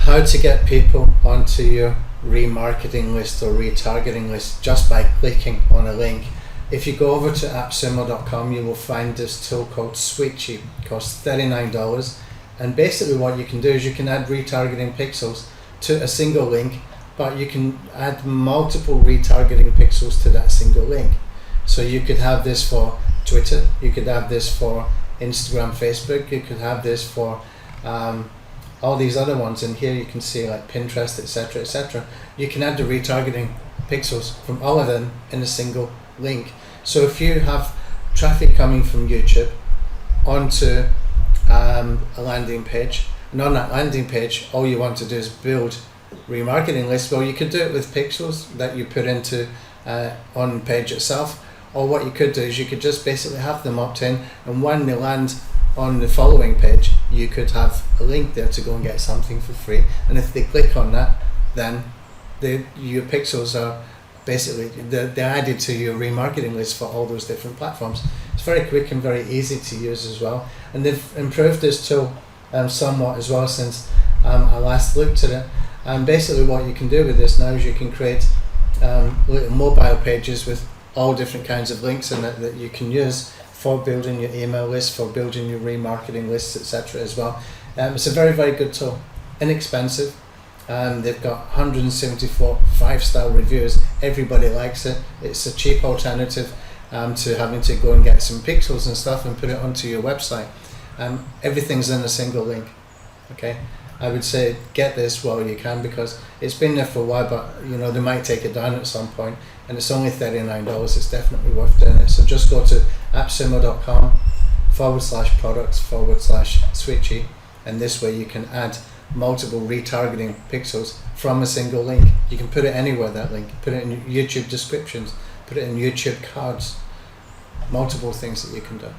how to get people onto your remarketing list or retargeting list just by clicking on a link. If you go over to appsumo.com, you will find this tool called Sweetcheap. It costs $39, and basically what you can do is you can add retargeting pixels to a single link, but you can add multiple retargeting pixels to that single link. So you could have this for Twitter, you could have this for Instagram, Facebook, you could have this for all these other ones, and here you can see like Pinterest, etc., etc. You can add the retargeting pixels from all of them in a single link. So if you have traffic coming from YouTube onto a landing page, and on that landing page all you want to do is build remarketing lists, well, you could do it with pixels that you put into on the page itself, or what you could do is you could just basically have them opt in, and when they land on the following page you could have a link there to go and get something for free, and if they click on that, then your pixels are basically they're added to your remarketing list for all those different platforms. It's very quick and very easy to use as well, and they've improved this tool somewhat as well since I last looked at it. And basically what you can do with this now is you can create little mobile pages with all different kinds of links in it that you can use for building your email list, for building your remarketing lists, etc. as well. It's a very, very good tool, inexpensive. They've got 174 5-star reviews. Everybody likes it. It's a cheap alternative to having to go and get some pixels and stuff and put it onto your website. Everything's in a single link. Okay, I would say get this while you can, because it's been there for a while, but they might take it down at some point, and it's only $39. It's definitely worth doing it. So just go to appsumo.com/products/Sweetcheap, and this way you can add multiple retargeting pixels from a single link. You can put it anywhere, that link. Put it in YouTube descriptions, put it in YouTube cards, multiple things that you can do.